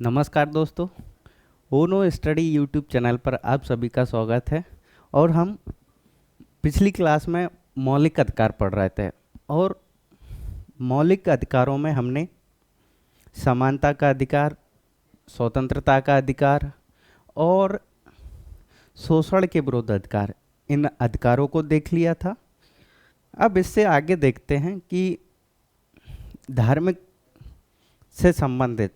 नमस्कार दोस्तों, ओनो study YouTube channel पर आप सभी का स्वागत है। और हम पिछली क्लास में मौलिक अधिकार पढ़ रहे थे और मौलिक अधिकारों में हमने समानता का अधिकार, स्वतंत्रता का अधिकार और शोषण के विरुद्ध अधिकार, इन अधिकारों को देख लिया था। अब इससे आगे देखते हैं कि धार्मिक से संबंधित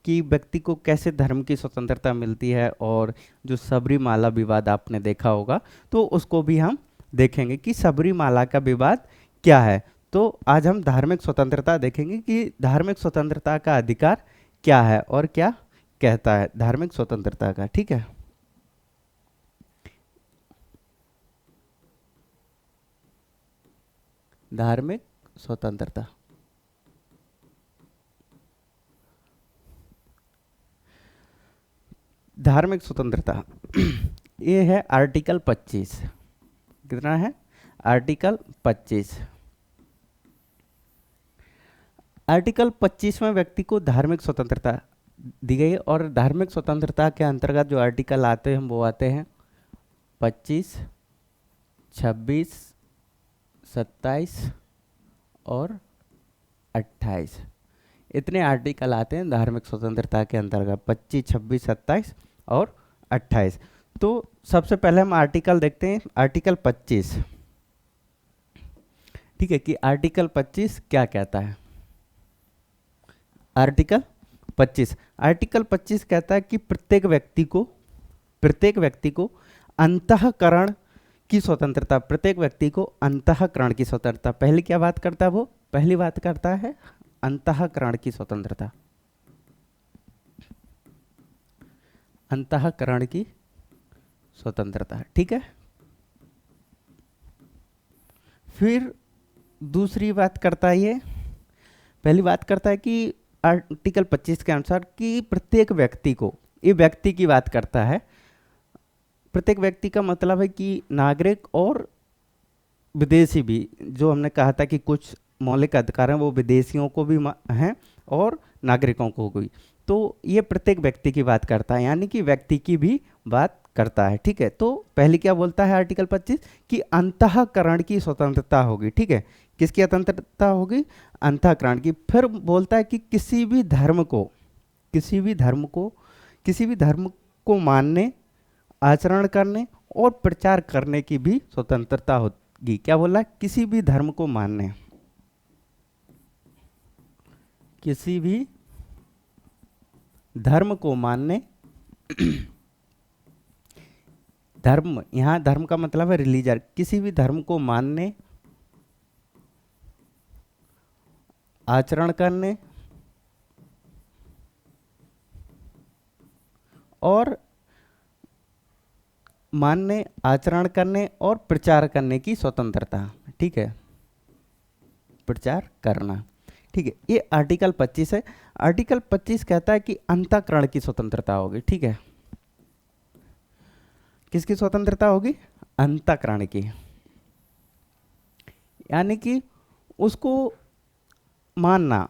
कि व्यक्ति को कैसे धर्म की स्वतंत्रता मिलती है, और जो सबरीमाला विवाद आपने देखा होगा तो उसको भी हम देखेंगे कि सबरीमाला का विवाद क्या है। तो आज हम धार्मिक स्वतंत्रता देखेंगे कि धार्मिक स्वतंत्रता का अधिकार क्या है और क्या कहता है धार्मिक स्वतंत्रता का। ठीक है, धार्मिक स्वतंत्रता। धार्मिक स्वतंत्रता ये है आर्टिकल 25। कितना है? आर्टिकल 25। आर्टिकल 25 में व्यक्ति को धार्मिक स्वतंत्रता दी गई है और धार्मिक स्वतंत्रता के अंतर्गत जो आर्टिकल आते हैं वो आते हैं 25, 26, 27 और 28। इतने आर्टिकल आते हैं धार्मिक स्वतंत्रता के अंतर्गत, 25, 26, 27 और 28। तो सबसे पहले हम आर्टिकल देखते हैं, आर्टिकल 25। ठीक है, कि आर्टिकल 25 क्या कहता है। आर्टिकल 25 कहता है कि प्रत्येक व्यक्ति को अंतःकरण की स्वतंत्रता, प्रत्येक व्यक्ति को अंतःकरण की स्वतंत्रता। पहली क्या बात करता है वो? पहली बात करता है अंतःकरण की स्वतंत्रता, अंतःकरण की स्वतंत्रता। ठीक है, फिर दूसरी बात करता है ये, पहली बात करता है कि आर्टिकल 25 के अनुसार कि प्रत्येक व्यक्ति को, ये व्यक्ति की बात करता है, प्रत्येक व्यक्ति का मतलब है कि नागरिक और विदेशी भी। जो हमने कहा था कि कुछ मौलिक अधिकार हैं वो विदेशियों को भी हैं और नागरिकों को भी। तो ये प्रत्येक व्यक्ति की बात करता है, यानी कि व्यक्ति की भी बात करता है। ठीक है, तो पहले क्या बोलता है आर्टिकल 25 कि अंतःकरण की स्वतंत्रता होगी। ठीक है, किसकी स्वतंत्रता होगी? अंतःकरण की। फिर बोलता है कि किसी भी धर्म को मानने, आचरण करने और प्रचार करने की भी स्वतंत्रता होगी। क्या बोला? किसी भी धर्म को मानने, किसी भी धर्म को मानने धर्म, यहां धर्म का मतलब है रिलीजन, किसी भी धर्म को मानने, आचरण करने और प्रचार करने की स्वतंत्रता। ठीक है, प्रचार करना। ठीक है, ये आर्टिकल 25 है। आर्टिकल 25 कहता है कि अंतःकरण की स्वतंत्रता होगी। ठीक है, किसकी स्वतंत्रता होगी? अंतःकरण की, यानी कि उसको मानना,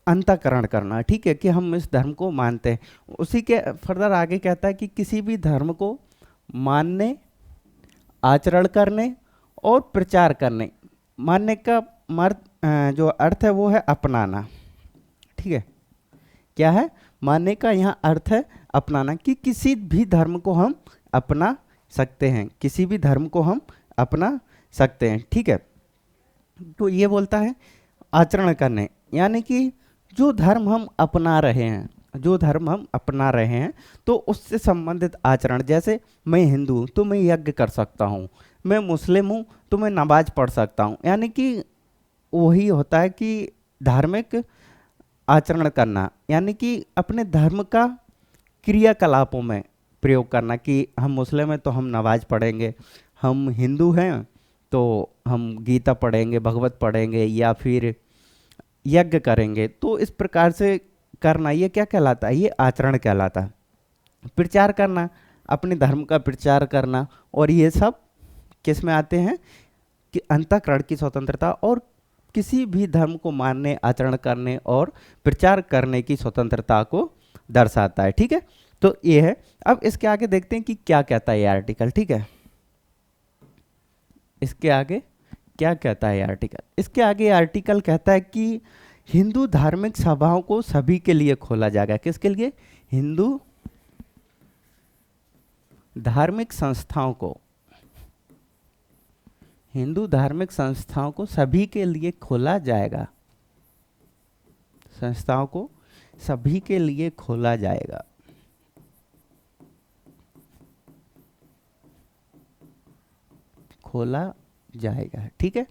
अंतःकरण करना। ठीक है, कि हम इस धर्म को मानते हैं। उसी के फर्दर आगे कहता है कि किसी भी धर्म को मानने, आचरण करने और प्रचार करने। मानने का जो अर्थ है वो है अपनाना। ठीक है, क्या है? मानने का यहाँ अर्थ है अपनाना, कि किसी भी धर्म को हम अपना सकते हैं, किसी भी धर्म को हम अपना सकते हैं। ठीक है, तो ये बोलता है आचरण करने, यानी कि जो धर्म हम अपना रहे हैं तो उससे संबंधित आचरण। जैसे मैं हिंदू हूँ तो मैं यज्ञ कर सकता हूँ, मैं मुस्लिम हूँ तो मैं नमाज पढ़ सकता हूँ। यानी कि वही होता है कि धार्मिक आचरण करना, यानी कि अपने धर्म का क्रियाकलापों में प्रयोग करना। कि हम मुस्लिम हैं तो हम नमाज पढ़ेंगे, हम हिंदू हैं तो हम गीता पढ़ेंगे, भगवत पढ़ेंगे या फिर यज्ञ करेंगे। तो इस प्रकार से करना, ये क्या कहलाता है? ये आचरण कहलाता है। प्रचार करना, अपने धर्म का प्रचार करना, और ये सब किस में आते हैं? कि अंतःकरण की स्वतंत्रता और किसी भी धर्म को मानने, आचरण करने और प्रचार करने की स्वतंत्रता को दर्शाता है। ठीक है, तो ये है। अब इसके आगे देखते हैं कि क्या कहता है ये आर्टिकल। ठीक है, इसके आगे क्या कहता है ये आर्टिकल। इसके आगे आर्टिकल कहता है कि हिंदू धार्मिक सभाओं को सभी के लिए खोला जाएगा। किसके लिए? हिंदू धार्मिक संस्थाओं को, हिंदू धार्मिक संस्थाओं को सभी के लिए खोला जाएगा। संस्थाओं को सभी के लिए खोला जाएगा। खोला जाएगा। ठीक है,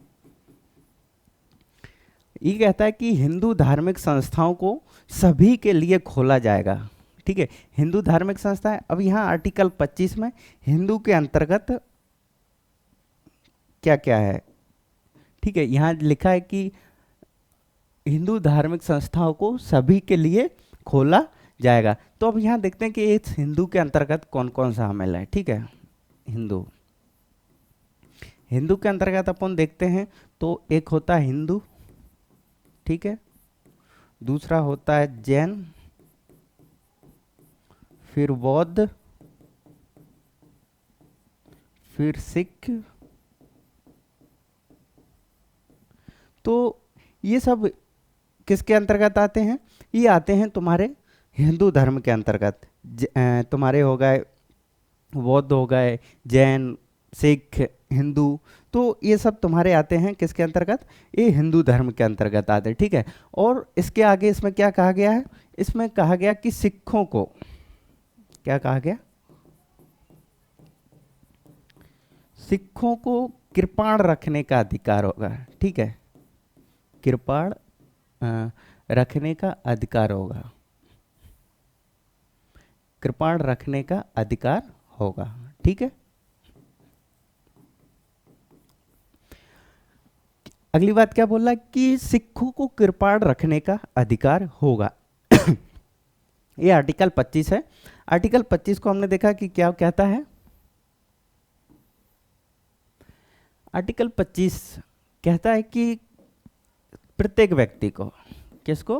ये कहता है कि हिंदू धार्मिक संस्थाओं को सभी के लिए खोला जाएगा। ठीक है, हिंदू धार्मिक संस्था है। अब यहाँ आर्टिकल 25 में हिंदू के अंतर्गत क्या क्या है। ठीक है, यहाँ लिखा है कि हिंदू धार्मिक संस्थाओं को सभी के लिए खोला जाएगा। तो अब यहाँ देखते हैं कि इस हिंदू के अंतर्गत कौन कौन सा शामिल है। ठीक है, हिंदू, हिंदू के अंतर्गत अपन देखते हैं तो एक होता है हिंदू, ठीक है, दूसरा होता है जैन, फिर बौद्ध, फिर सिख। तो ये सब किसके अंतर्गत आते हैं? ये आते हैं तुम्हारे हिंदू धर्म के अंतर्गत। तुम्हारे हो गए बौद्ध, हो गए जैन, सिख, हिंदू। तो ये सब तुम्हारे आते हैं किसके अंतर्गत? ये हिंदू धर्म के अंतर्गत आते हैं। ठीक है, और इसके आगे इसमें क्या कहा गया है? इसमें कहा गया कि सिखों को, क्या कहा गया? सिखों को कृपाण रखने का अधिकार होगा। ठीक है, कृपाण रखने का अधिकार होगा, कृपाण रखने का अधिकार होगा। ठीक है, अगली बात क्या बोल रहा है कि सिखों को कृपाण रखने का अधिकार होगा। ये आर्टिकल 25 है। आर्टिकल 25 को हमने देखा कि क्या कहता है। आर्टिकल 25 कहता है कि प्रत्येक व्यक्ति को, किसको?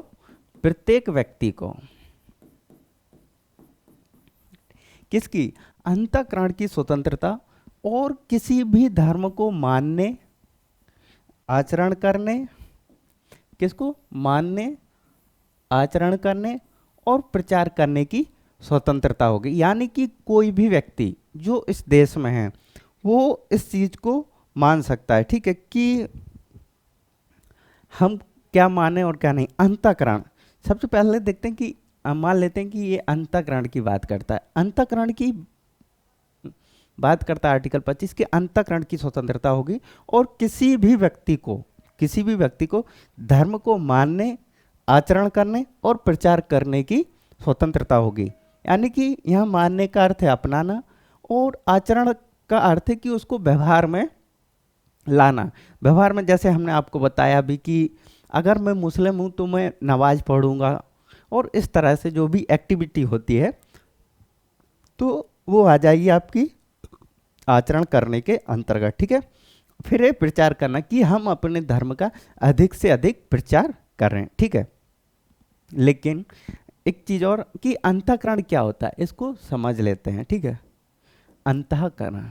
प्रत्येक व्यक्ति को किसकी? अंतःकरण की स्वतंत्रता और किसी भी धर्म को मानने, आचरण करने, किसको? मानने, आचरण करने और प्रचार करने की स्वतंत्रता होगी। यानी कि कोई भी व्यक्ति जो इस देश में है वो इस चीज को मान सकता है। ठीक है, कि हम क्या माने और क्या नहीं। अंतःकरण, सबसे पहले देखते हैं कि मान लेते हैं कि ये अंतःकरण की बात करता है। अंतःकरण की बात करता है आर्टिकल 25 के अंतःकरण की स्वतंत्रता होगी और किसी भी व्यक्ति को धर्म को मानने, आचरण करने और प्रचार करने की स्वतंत्रता होगी। यानी कि यह मानने का अर्थ है अपनाना और आचरण का अर्थ है कि उसको व्यवहार में लाना। व्यवहार में जैसे हमने आपको बताया भी कि अगर मैं मुस्लिम हूँ तो मैं नमाज पढ़ूंगा और इस तरह से जो भी एक्टिविटी होती है तो वो आ जाएगी आपकी आचरण करने के अंतर्गत। ठीक है, फिर ये प्रचार करना कि हम अपने धर्म का अधिक से अधिक प्रचार कर रहे हैं। ठीक है, लेकिन एक चीज और कि अंतःकरण क्या होता है इसको समझ लेते हैं। ठीक है, अंतःकरण,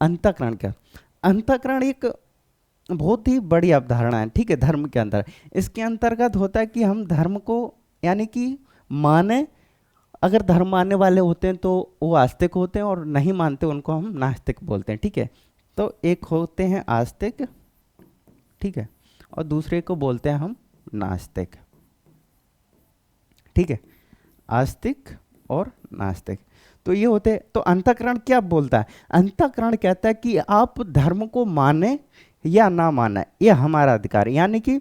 अंतःकरण क्या? अंतःकरण एक बहुत ही बड़ी अवधारणा है। ठीक है, धर्म के अंदर इसके अंतर्गत होता है कि हम धर्म को यानी कि माने, अगर धर्म मानने वाले होते हैं तो वो आस्तिक होते हैं और नहीं मानते उनको हम नास्तिक बोलते हैं। ठीक है, तो एक होते हैं आस्तिक, ठीक है, और दूसरे को बोलते हैं हम नास्तिक। ठीक है, आस्तिक और नास्तिक। तो ये होते हैं। तो अंतःकरण क्या बोलता है? अंतःकरण कहता है कि आप धर्म को माने या ना माने, ये हमारा अधिकार है। यानी कि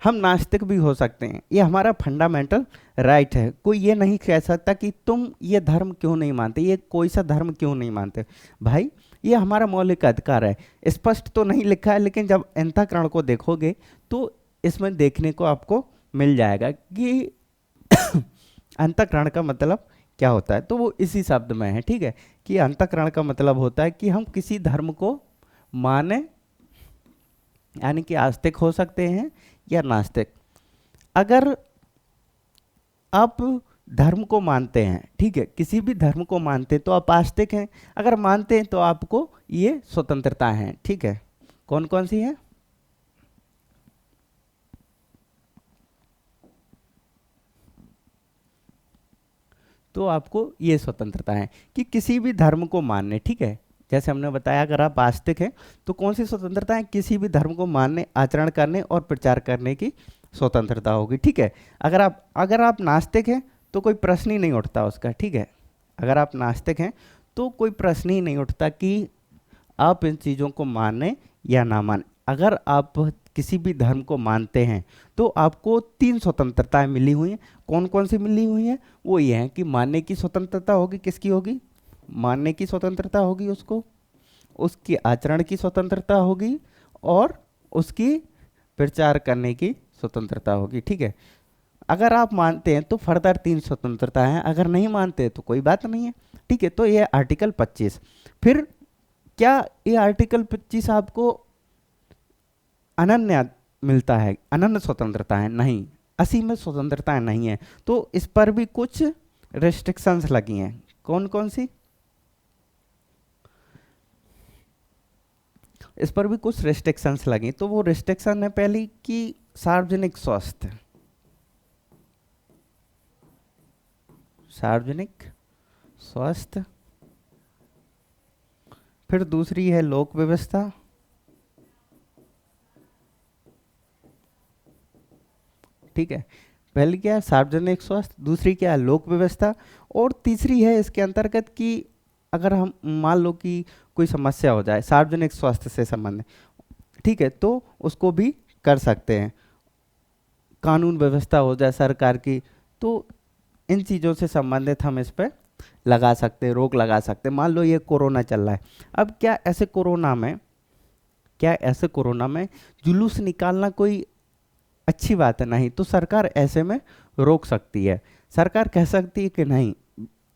हम नास्तिक भी हो सकते हैं, ये हमारा फंडामेंटल राइट है। कोई ये नहीं कह सकता कि तुम ये धर्म क्यों नहीं मानते, ये कोई सा धर्म क्यों नहीं मानते। भाई ये हमारा मौलिक अधिकार है। स्पष्ट तो नहीं लिखा है, लेकिन जब अंतःकरण को देखोगे तो इसमें देखने को आपको मिल जाएगा कि अंतःकरण का मतलब क्या होता है, तो वो इसी शब्द में है, ठीक है। कि अंतःकरण का मतलब होता है कि हम किसी धर्म को माने, यानी कि आस्तिक हो सकते हैं या नास्तिक। अगर आप धर्म को मानते हैं, ठीक है, किसी भी धर्म को मानते हैं तो आप आस्तिक हैं। अगर मानते हैं तो आपको ये स्वतंत्रता है, ठीक है। कौन कौन सी है? तो आपको ये स्वतंत्रता है कि किसी भी धर्म को मानने, ठीक है। जैसे हमने बताया, अगर आप आस्तिक हैं तो कौन सी स्वतंत्रता है? किसी भी धर्म को मानने, आचरण करने और प्रचार करने की स्वतंत्रता होगी, ठीक है। अगर आप नास्तिक हैं तो कोई प्रश्न ही नहीं उठता उसका, ठीक है। अगर आप नास्तिक हैं तो कोई प्रश्न ही नहीं उठता कि आप इन चीज़ों को माने या ना माने। अगर आप किसी भी धर्म को मानते हैं तो आपको 3 स्वतंत्रताएं मिली हुई हैं। कौन कौन सी मिली हुई हैं? वो ये है कि मानने की स्वतंत्रता होगी, किसकी होगी? मानने की स्वतंत्रता होगी उसको, उसकी आचरण की स्वतंत्रता होगी और उसकी प्रचार करने की स्वतंत्रता होगी, ठीक है। अगर आप मानते हैं तो फर्दर 3 स्वतंत्रता है, अगर नहीं मानते हैं तो कोई बात नहीं है, ठीक है। तो ये आर्टिकल 25। फिर क्या ये आर्टिकल 25 आपको अनन्य मिलता है, अनन्य स्वतंत्रता है? नहीं, असीमित स्वतंत्रता नहीं है। तो इस पर भी कुछ रेस्ट्रिक्शंस लगी हैं। कौन कौन सी? इस पर भी कुछ रेस्ट्रिक्शंस लगी। तो वो रेस्ट्रिक्शन है पहली कि सार्वजनिक स्वास्थ्य, सार्वजनिक स्वास्थ्य। फिर दूसरी है लोक व्यवस्था, ठीक है। पहली क्या है? सार्वजनिक स्वास्थ्य। दूसरी क्या है? लोक व्यवस्था। और तीसरी है इसके अंतर्गत कि अगर हम मान लो कि कोई समस्या हो जाए सार्वजनिक स्वास्थ्य से संबंधित, ठीक है, तो उसको भी कर सकते हैं। कानून व्यवस्था हो जाए सरकार की, तो इन चीज़ों से संबंधित हम इस पर लगा सकते हैं, रोक लगा सकते हैं। मान लो ये कोरोना चल रहा है, अब क्या ऐसे कोरोना में जुलूस निकालना कोई अच्छी बात है? नहीं। तो सरकार ऐसे में रोक सकती है। सरकार कह सकती है कि नहीं,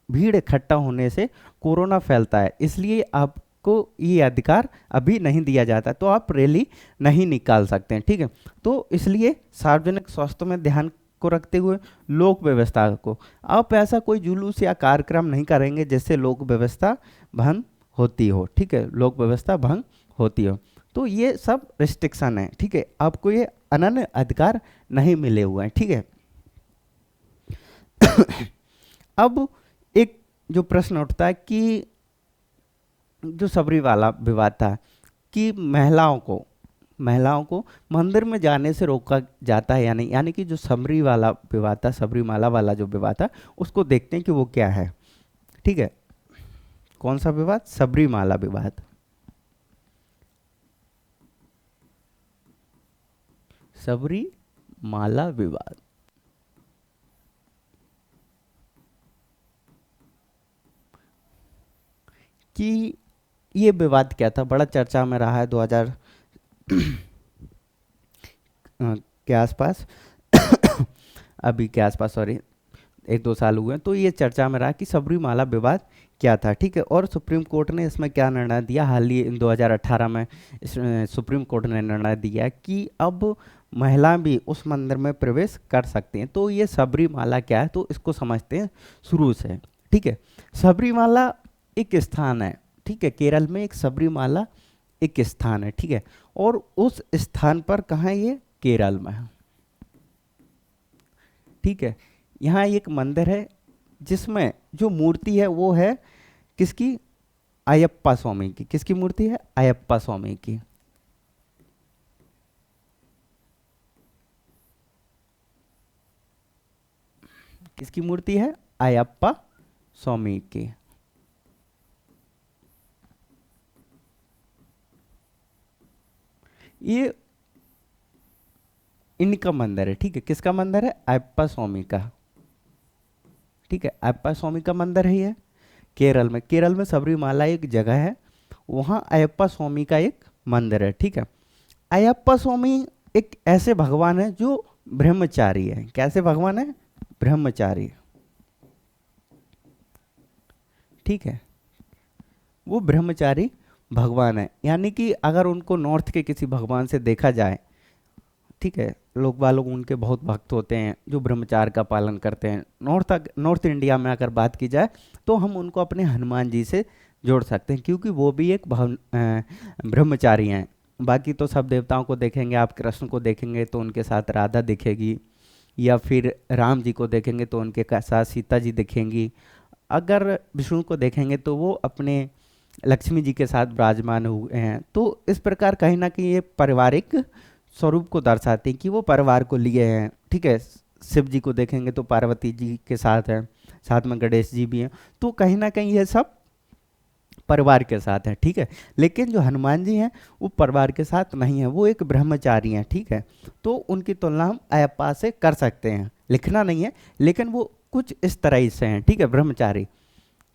भीड़ इकट्ठा होने से कोरोना फैलता है, इसलिए आपको ये अधिकार अभी नहीं दिया जाता, तो आप रैली नहीं निकाल सकते हैं, ठीक है। तो इसलिए सार्वजनिक स्वास्थ्य में ध्यान को रखते हुए लोक व्यवस्था को, आप ऐसा कोई जुलूस या कार्यक्रम नहीं करेंगे जिससे लोक व्यवस्था भंग होती हो, ठीक है, लोक व्यवस्था भंग होती हो। तो ये सब रिस्ट्रिक्शन है, ठीक है। आपको ये अनन्य अधिकार नहीं मिले हुए हैं, ठीक है। अब एक जो प्रश्न उठता है कि जो सबरी वाला विवाद था कि महिलाओं को मंदिर में जाने से रोका जाता है या नहीं, यानी कि जो सबरी वाला विवाद था, सबरीमाला वाला जो विवाद था, उसको देखते हैं कि वो क्या है, ठीक है। कौन सा विवाद? सबरीमाला विवाद। सबरीमाला विवाद कि ये विवाद क्या था, बड़ा चर्चा में रहा है 2000 के आसपास अभी के आसपास, सॉरी, 1-2 साल हुए हैं। तो ये चर्चा में रहा कि सबरीमाला विवाद क्या था, ठीक है। और सुप्रीम कोर्ट ने इसमें क्या निर्णय दिया, हाल ही 2018 में सुप्रीम कोर्ट ने निर्णय दिया कि अब महिला भी उस मंदिर में प्रवेश कर सकती हैं। तो ये सबरीमाला क्या है, तो इसको समझते हैं शुरू से, ठीक है। सबरीमाला एक स्थान है, ठीक है, केरल में एक सबरीमाला एक स्थान है, ठीक है। और उस स्थान पर कहाँ है? ये केरल में है, ठीक है। यहाँ एक मंदिर है जिसमें जो मूर्ति है वो है किसकी? अयप्पा स्वामी की। किसकी मूर्ति है? अयप्पा स्वामी की। किसकी मूर्ति है? अयप्पा स्वामी की। ये इनका मंदिर है, ठीक है। किसका मंदिर है? अयप्पा स्वामी का, ठीक है। अयप्पा स्वामी का मंदिर है ये केरल में सबरीमाला एक जगह है, वहाँ अयप्पा स्वामी का एक मंदिर है, ठीक है। अयप्पा स्वामी एक ऐसे भगवान है जो ब्रह्मचारी है। कैसे भगवान है? ब्रह्मचारी। ठीक है, वो ब्रह्मचारी भगवान है। यानी कि अगर उनको नॉर्थ के किसी भगवान से देखा जाए, ठीक है, लोग बालोग उनके बहुत भक्त होते हैं जो ब्रह्मचार्य का पालन करते हैं। नॉर्थ इंडिया में अगर बात की जाए तो हम उनको अपने हनुमान जी से जोड़ सकते हैं, क्योंकि वो भी एक ब्रह्मचारी हैं। बाकी तो सब देवताओं को देखेंगे, आप कृष्ण को देखेंगे तो उनके साथ राधा दिखेगी, या फिर राम जी को देखेंगे तो उनके साथ सीता जी दिखेंगी। अगर विष्णु को देखेंगे तो वो अपने लक्ष्मी जी के साथ विराजमान हुए हैं। तो इस प्रकार कहीं ना कहीं ये पारिवारिक स्वरूप को दर्शाते हैं कि वो परिवार को लिए हैं। ठीक है, शिव जी को देखेंगे तो पार्वती जी के साथ हैं, साथ में गणेश जी भी हैं। तो कहीं ना कहीं ये सब परिवार के साथ है। ठीक है, लेकिन जो हनुमान जी हैं वो परिवार के साथ नहीं है, वो एक ब्रह्मचारी हैं। ठीक है, तो उनकी तुलना हम अयप्पा से कर सकते हैं, लिखना नहीं है, लेकिन वो कुछ इस तरह से हैं। ठीक है, ब्रह्मचारी।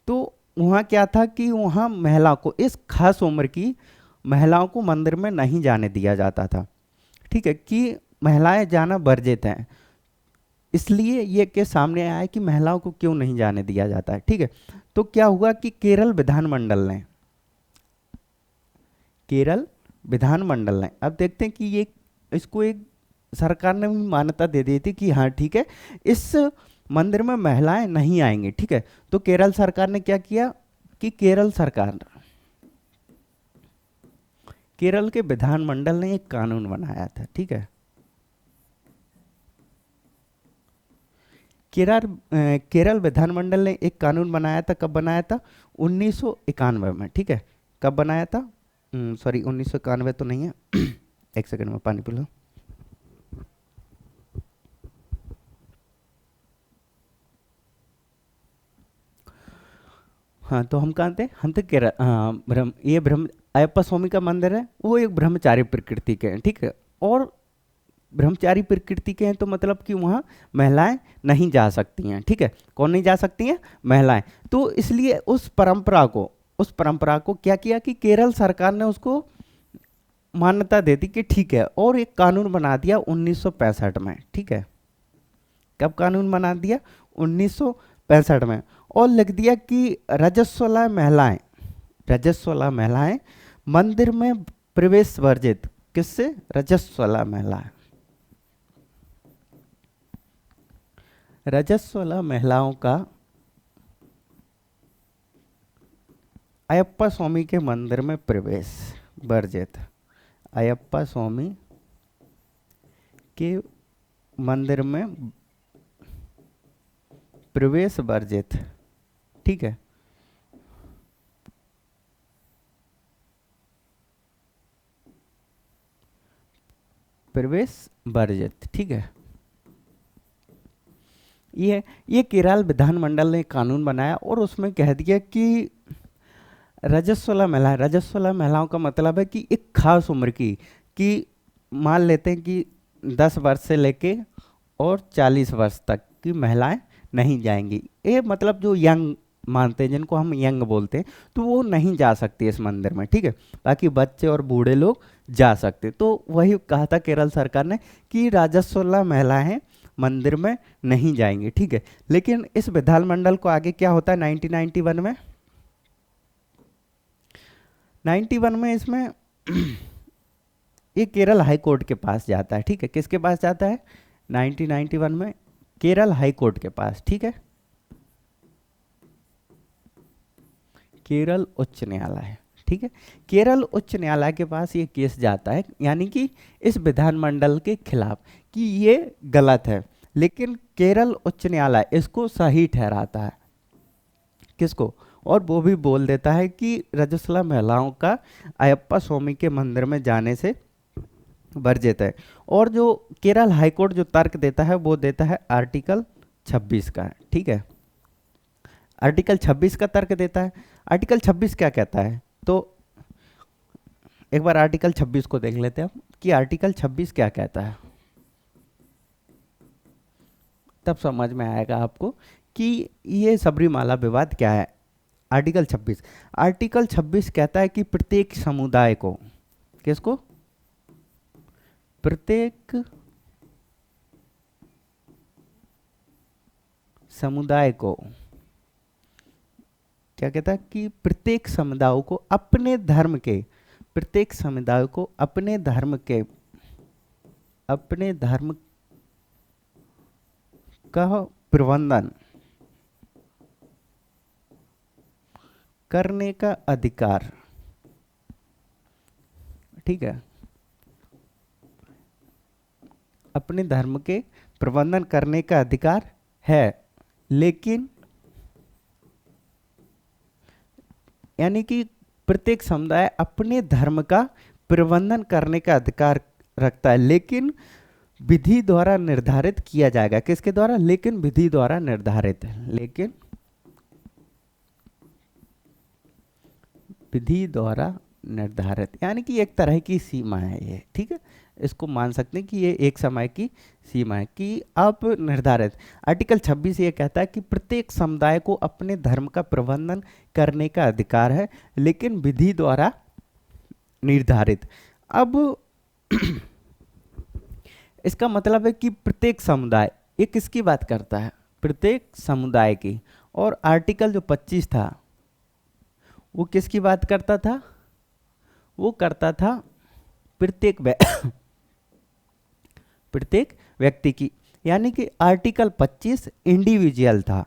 तो वहाँ क्या था कि वहाँ महिला को, इस खास उम्र की महिलाओं को मंदिर में नहीं जाने दिया जाता था। ठीक है, कि महिलाएं जाना वर्जित हैं। इसलिए ये केस सामने आया है कि महिलाओं को क्यों नहीं जाने दिया जाता है। ठीक है, तो क्या हुआ कि केरल विधानमंडल ने अब देखते हैं कि ये इसको एक सरकार ने भी मान्यता दे दी थी कि हाँ ठीक है, इस मंदिर में महिलाएं नहीं आएंगी। ठीक है, तो केरल सरकार ने क्या किया कि केरल के विधानमंडल ने एक कानून बनाया था। ठीक है, केरल विधानमंडल ने एक कानून बनाया था। कब बनाया था? 1991 में। ठीक है, कब बनाया था? सॉरी, 1991 तो नहीं है। एक सेकंड में पानी पी लो। हाँ, तो हम कहाँ थे? हम थे केरल। हाँ, ब्रह्म अयप्पा स्वामी का मंदिर है, वो एक ब्रह्मचारी प्रकृति के हैं। ठीक है, और ब्रह्मचारी प्रकृति के हैं तो मतलब कि वहाँ महिलाएं नहीं जा सकती हैं। ठीक है, कौन नहीं जा सकती हैं? महिलाएं। तो इसलिए उस परंपरा को क्या किया कि केरल सरकार ने उसको मान्यता दे दी कि ठीक है, और एक कानून बना दिया 1965 में। ठीक है, कब कानून बना दिया? 1965 में। और लिख दिया कि रजस्वला महिलाएं मंदिर में प्रवेश वर्जित। किससे? रजस्वला महिलाएं। रजस्वला महिलाओं का अयप्पा स्वामी के मंदिर में प्रवेश वर्जित। अयप्पा स्वामी के मंदिर में प्रवेश वर्जित। ठीक है, प्रवेश वर्जित। ठीक है, ये केरल विधानमंडल ने कानून बनाया और उसमें कह दिया कि रजस्वला महिलाओं का मतलब है कि एक खास उम्र की, कि मान लेते हैं कि 10 वर्ष से लेके और 40 वर्ष तक की महिलाएं नहीं जाएंगी। ये मतलब जो यंग मानते हैं, जिनको हम यंग बोलते हैं, तो वो नहीं जा सकती इस मंदिर में। ठीक है, बाकी बच्चे और बूढ़े लोग जा सकते। तो वही कहा था केरल सरकार ने कि राजस्वला महिलाएं मंदिर में नहीं जाएंगी। ठीक है, लेकिन इस विधानमंडल को आगे क्या होता है 1991 में? 91 में इसमें ये केरल हाई कोर्ट के पास जाता है। ठीक है, किसके पास जाता है? 1991 में केरल हाई कोर्ट के पास। ठीक है, केरल उच्च न्यायालय। ठीक है, केरल उच्च न्यायालय के पास ये केस जाता है, यानी कि इस विधानमंडल के खिलाफ, कि ये गलत है। लेकिन केरल उच्च न्यायालय इसको सही ठहराता है। किसको? और वो भी बोल देता है कि रजस्वला महिलाओं का अयप्पा स्वामी के मंदिर में जाने से वर्जित है। और जो केरल हाईकोर्ट जो तर्क देता है वो देता है आर्टिकल 26 का। ठीक है, आर्टिकल 26 का तर्क देता है। आर्टिकल 26 क्या कहता है? तो एक बार आर्टिकल 26 को देख लेते हैं हम कि आर्टिकल 26 क्या कहता है, तब समझ में आएगा आपको कि ये सबरीमाला विवाद क्या है। आर्टिकल 26 कहता है कि प्रत्येक समुदाय को, किसको? प्रत्येक समुदाय को क्या कहता है कि प्रत्येक समुदाय को अपने धर्म के, प्रत्येक समुदाय को अपने धर्म के, अपने धर्म का प्रबंधन करने का अधिकार, ठीक है, अपने धर्म के प्रबंधन करने का अधिकार है, लेकिन यानी कि प्रत्येक समुदाय अपने धर्म का प्रबंधन करने का अधिकार रखता है, लेकिन विधि द्वारा निर्धारित किया जाएगा। किसके द्वारा? लेकिन विधि द्वारा निर्धारित, लेकिन विधि द्वारा निर्धारित, यानी कि एक तरह की सीमा है ये, ठीक है, इसको मान सकते हैं कि ये एक समय की सीमा है कि अब निर्धारित। आर्टिकल 26 ये कहता है कि प्रत्येक समुदाय को अपने धर्म का प्रबंधन करने का अधिकार है, लेकिन विधि द्वारा निर्धारित। अब इसका मतलब है कि प्रत्येक समुदाय, ये किसकी बात करता है? प्रत्येक समुदाय की। और आर्टिकल जो 25 था वो किसकी बात करता था? वो करता था प्रत्येक प्रत्येक व्यक्ति की, यानी कि आर्टिकल 25 इंडिविजुअल था,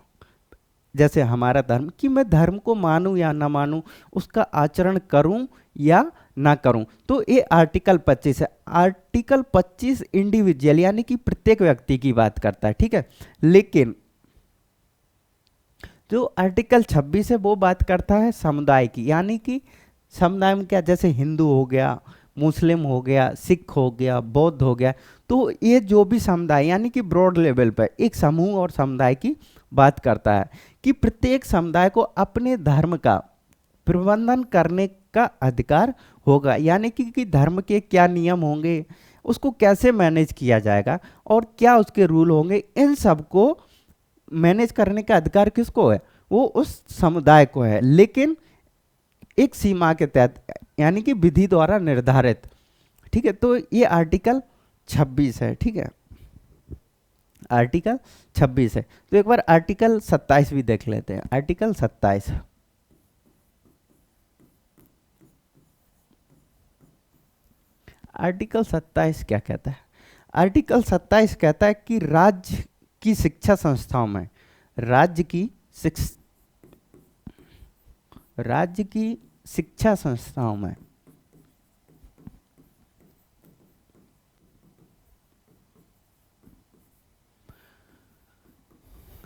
जैसे हमारा धर्म, कि मैं धर्म को मानूं या ना मानूं, उसका आचरण करूं या ना करूं, तो ये आर्टिकल 25 है। आर्टिकल 25 इंडिविजुअल यानी कि प्रत्येक व्यक्ति की बात करता है, ठीक है, लेकिन जो आर्टिकल 26 है वो बात करता है समुदाय की, यानी कि समुदाय में क्या, जैसे हिंदू हो गया, मुस्लिम हो गया, सिख हो गया, बौद्ध हो गया, तो ये जो भी समुदाय, यानी कि ब्रॉड लेवल पर एक समूह और समुदाय की बात करता है कि प्रत्येक समुदाय को अपने धर्म का प्रबंधन करने का अधिकार होगा, यानी कि धर्म के क्या नियम होंगे, उसको कैसे मैनेज किया जाएगा और क्या उसके रूल होंगे, इन सब को मैनेज करने का अधिकार किसको है? वो उस समुदाय को है, लेकिन एक सीमा के तहत, यानी कि विधि द्वारा निर्धारित, ठीक है। तो ये आर्टिकल 26 है, ठीक है, आर्टिकल 26 है। तो एक बार आर्टिकल 27 भी देख लेते हैं। आर्टिकल 27, आर्टिकल 27 क्या कहता है? आर्टिकल 27 कहता है कि राज्य की शिक्षा संस्थाओं में, राज्य की शिक्षा संस्थाओं में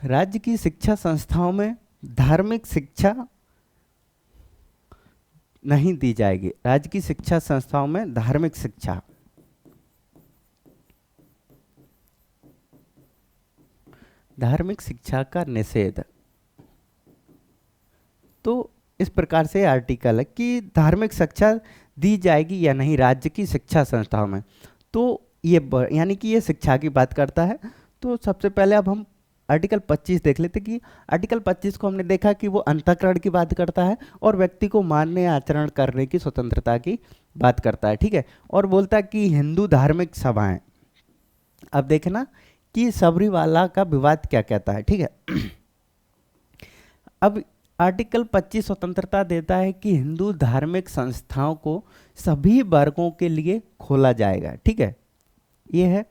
राज्य की शिक्षा संस्थाओं में धार्मिक शिक्षा नहीं दी जाएगी। राज्य की शिक्षा संस्थाओं में धार्मिक शिक्षा का निषेध। तो इस प्रकार से आर्टिकल है कि धार्मिक शिक्षा दी जाएगी या नहीं राज्य की शिक्षा संस्थाओं में। तो ये यानी कि ये शिक्षा की बात करता है। तो सबसे पहले अब हम आर्टिकल 25 देख लेते कि आर्टिकल 25 को हमने देखा कि वो अंतःकरण की बात करता है और व्यक्ति को मानने आचरण करने की स्वतंत्रता की बात करता है, ठीक है। और बोलता है कि हिंदू धार्मिक सभाएं, अब देखना कि सबरीवाला का विवाद क्या कहता है, ठीक है। अब आर्टिकल 25 स्वतंत्रता देता है कि हिंदू धार्मिक संस्थाओं को सभी वर्गों के लिए खोला जाएगा, ठीक है, ये है।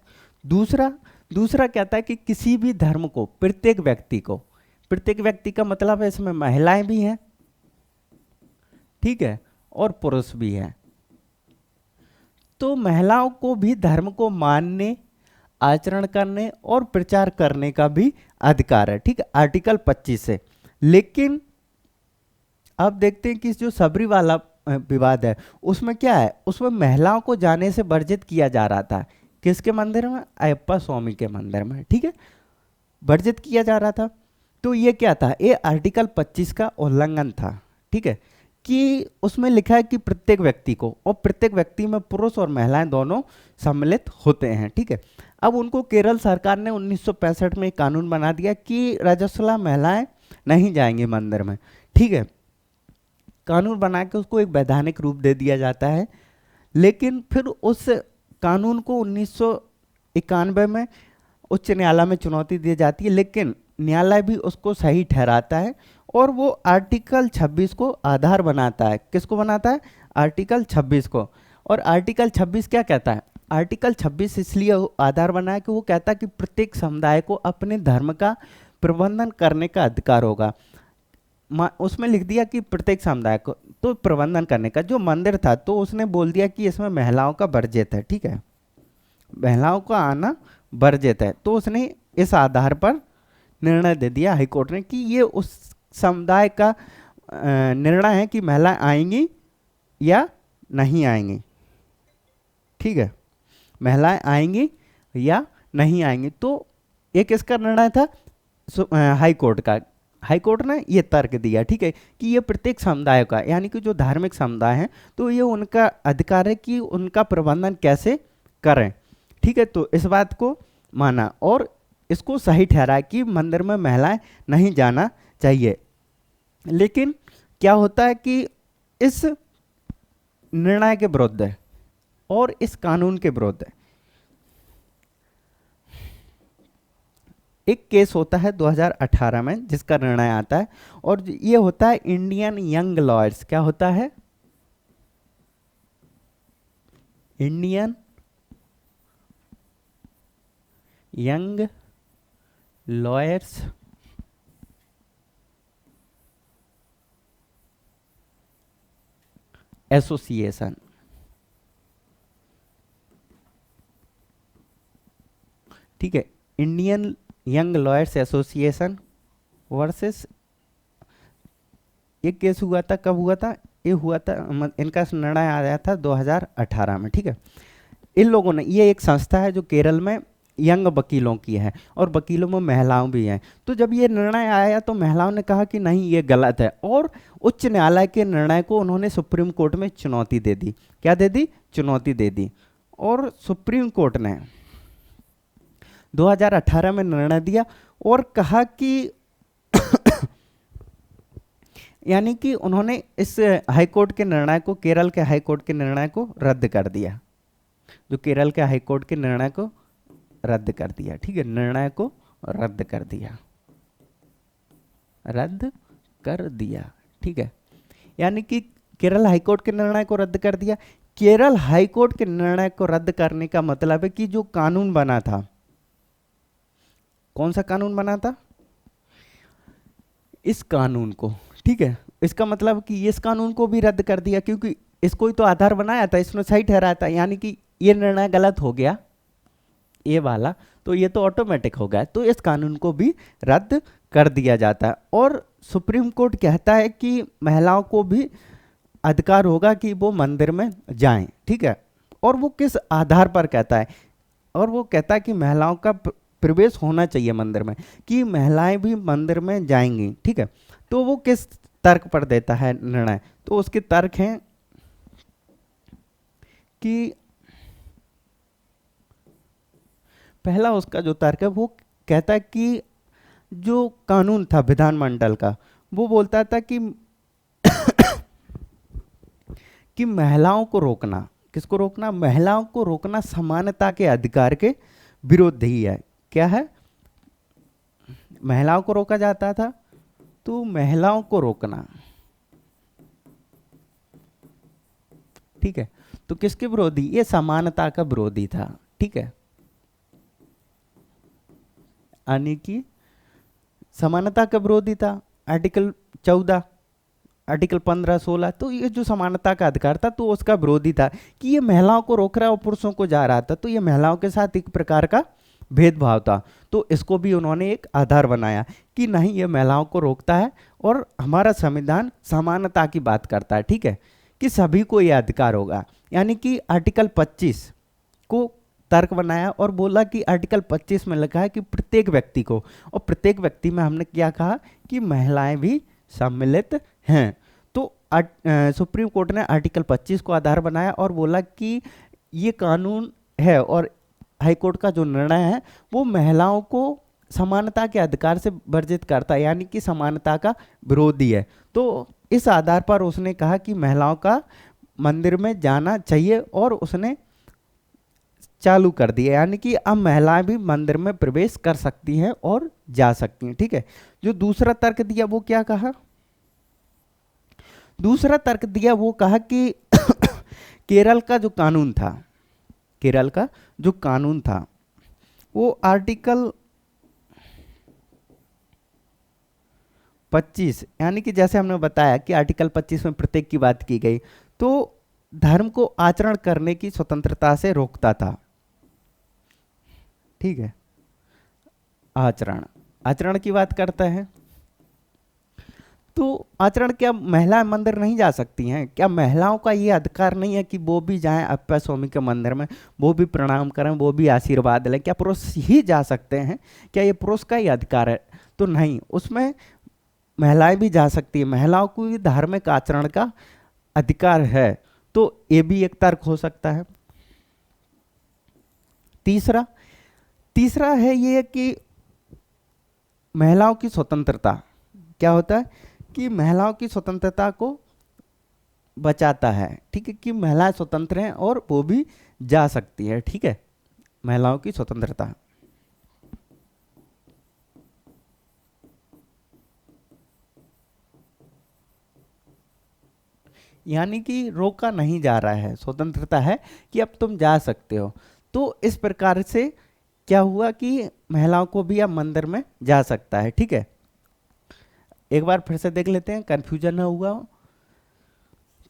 दूसरा कहता है कि किसी भी धर्म को प्रत्येक व्यक्ति का मतलब है इसमें महिलाएं भी हैं, ठीक है, और पुरुष भी हैं। तो महिलाओं को भी धर्म को मानने, आचरण करने और प्रचार करने का भी अधिकार है, ठीक है, आर्टिकल 25 से। लेकिन अब देखते हैं कि जो सबरीवाला विवाद है उसमें क्या है, उसमें महिलाओं को जाने से वर्जित किया जा रहा था। किसके मंदिर में? अयप्पा स्वामी के मंदिर में, ठीक है, वर्जित किया जा रहा था। तो ये क्या था? ये आर्टिकल 25 का उल्लंघन था, ठीक है, कि उसमें लिखा है कि प्रत्येक व्यक्ति को, और प्रत्येक व्यक्ति में पुरुष और महिलाएं दोनों सम्मिलित होते हैं, ठीक है। अब उनको केरल सरकार ने 1965 में एक कानून बना दिया कि रजस्वला महिलाएं नहीं जाएंगी मंदिर में, ठीक है। कानून बना के उसको एक वैधानिक रूप दे दिया जाता है। लेकिन फिर उस कानून को 1991 में उच्च न्यायालय में चुनौती दी जाती है, लेकिन न्यायालय भी उसको सही ठहराता है और वो आर्टिकल 26 को आधार बनाता है। किसको बनाता है? आर्टिकल 26 को। और आर्टिकल 26 क्या कहता है? आर्टिकल 26 इसलिए आधार बना है कि वो कहता है कि प्रत्येक समुदाय को अपने धर्म का प्रबंधन करने का अधिकार होगा। उसमें लिख दिया कि प्रत्येक समुदाय को तो प्रबंधन करने का। जो मंदिर था तो उसने बोल दिया कि इसमें महिलाओं का वर्जित है, ठीक है, महिलाओं का आना वर्जित है। तो उसने इस आधार पर निर्णय दे दिया हाईकोर्ट ने कि ये उस समुदाय का निर्णय है कि महिलाएं आएंगी या नहीं आएंगी, ठीक है, महिलाएं आएंगी या नहीं आएंगी। तो एक इसका निर्णय था हाई कोर्ट का। हाई कोर्ट ने ये तर्क दिया, ठीक है, कि ये प्रत्येक समुदाय का, यानी कि जो धार्मिक समुदाय हैं तो ये उनका अधिकार है कि उनका प्रबंधन कैसे करें, ठीक है। तो इस बात को माना और इसको सही ठहराया कि मंदिर में महिलाएं नहीं जाना चाहिए। लेकिन क्या होता है कि इस निर्णय के विरुद्ध है और इस कानून के विरुद्ध है। एक केस होता है 2018 में जिसका निर्णय आता है और ये होता है इंडियन यंग लॉयर्स। क्या होता है? इंडियन यंग लॉयर्स एसोसिएशन, ठीक है, Indian young lawyers association versus. ये केस हुआ था, कब हुआ था? ये हुआ था, इनका निर्णय आया था 2018 में, ठीक है। इन लोगों ने, ये एक संस्था है जो केरल में यंग वकीलों की है और वकीलों में महिलाओं भी हैं। तो जब ये निर्णय आया तो महिलाओं ने कहा कि नहीं ये गलत है और उच्च न्यायालय के निर्णय को उन्होंने सुप्रीम कोर्ट में चुनौती दे दी। क्या दे दी? चुनौती दे दी। और सुप्रीम कोर्ट ने 2018 में निर्णय दिया और कहा कि यानी कि उन्होंने इस हाईकोर्ट के निर्णय को, केरल के हाईकोर्ट के निर्णय को रद्द कर दिया। जो केरल के हाईकोर्ट के निर्णय को रद्द कर दिया, ठीक है, निर्णय को रद्द कर दिया, रद्द कर दिया, ठीक है। यानी कि केरल हाईकोर्ट के निर्णय को रद्द कर दिया। केरल हाईकोर्ट के निर्णय को रद्द करने का मतलब है कि जो कानून बना था, कौन सा कानून बना था? इस कानून को, ठीक है, इसका मतलब कि इस कानून को भी रद्द कर दिया क्योंकि इसको ही तो आधार बनाया था, इसने सही ठहराया था। यानी कि ये निर्णय गलत हो गया, ये वाला, तो ये तो ऑटोमेटिक हो गया, तो इस कानून को भी रद्द कर दिया जाता है। और सुप्रीम कोर्ट कहता है कि महिलाओं को भी अधिकार होगा कि वो मंदिर में जाएं, ठीक है। और वो किस आधार पर कहता है? और वो कहता है कि महिलाओं का प्रवेश होना चाहिए मंदिर में, कि महिलाएं भी मंदिर में जाएंगी, ठीक है। तो वो किस तर्क पर देता है निर्णय? तो उसके तर्क हैं कि पहला उसका जो तर्क है वो कहता है कि जो कानून था विधानमंडल का, वो बोलता था कि महिलाओं को रोकना, किसको रोकना? महिलाओं को रोकना समानता के अधिकार के विरुद्ध ही है। क्या है? महिलाओं को रोका जाता था, तो महिलाओं को रोकना, ठीक है, तो किसके विरोधी? ये समानता का विरोधी था, ठीक है, यानी कि समानता का विरोधी था। आर्टिकल 14, आर्टिकल 15, 16, तो ये जो समानता का अधिकार था तो उसका विरोधी था कि ये महिलाओं को रोक रहा है और पुरुषों को जा रहा था, तो ये महिलाओं के साथ एक प्रकार का भेदभाव था। तो इसको भी उन्होंने एक आधार बनाया कि नहीं, ये महिलाओं को रोकता है और हमारा संविधान समानता की बात करता है, ठीक है, कि सभी को यह अधिकार होगा। यानी कि आर्टिकल 25 को तर्क बनाया और बोला कि आर्टिकल 25 में लिखा है कि प्रत्येक व्यक्ति को, और प्रत्येक व्यक्ति में हमने क्या कहा कि महिलाएं भी सम्मिलित हैं। तो सुप्रीम कोर्ट ने आर्टिकल 25 को आधार बनाया और बोला कि ये कानून है और हाईकोर्ट का जो निर्णय है वो महिलाओं को समानता के अधिकार से वर्जित करता है, यानी कि समानता का विरोधी है। तो इस आधार पर उसने कहा कि महिलाओं का मंदिर में जाना चाहिए और उसने चालू कर दिया, यानी कि अब महिलाएं भी मंदिर में प्रवेश कर सकती हैं और जा सकती हैं, ठीक है। जो दूसरा तर्क दिया वो क्या कहा? दूसरा तर्क दिया वो कहा कि केरल का जो कानून था, केरल का जो कानून था वो आर्टिकल 25, यानी कि जैसे हमने बताया कि आर्टिकल 25 में प्रत्येक की बात की गई, तो धर्म को आचरण करने की स्वतंत्रता से रोकता था। ठीक है, आचरण, आचरण की बात करता है। तो आचरण, क्या महिला मंदिर नहीं जा सकती हैं? क्या महिलाओं का ये अधिकार नहीं है कि वो भी जाएं अप्पा स्वामी के मंदिर में, वो भी प्रणाम करें, वो भी आशीर्वाद लें? क्या पुरुष ही जा सकते हैं? क्या ये पुरुष का ही अधिकार है? तो नहीं, उसमें महिलाएं भी जा सकती है, महिलाओं को भी धार्मिक आचरण का अधिकार है। तो ये भी एक तर्क हो सकता है। तीसरा तीसरा है ये कि महिलाओं की स्वतंत्रता, क्या होता है कि महिलाओं की स्वतंत्रता को बचाता है। ठीक है, कि महिलाएं स्वतंत्र हैं और वो भी जा सकती है। ठीक है, महिलाओं की स्वतंत्रता। यानी कि रोका नहीं जा रहा है, स्वतंत्रता है कि अब तुम जा सकते हो। तो इस प्रकार से क्या हुआ कि महिलाओं को भी अब मंदिर में जा सकता है। ठीक है, एक बार फिर से देख लेते हैं, कंफ्यूजन ना हुआ हो।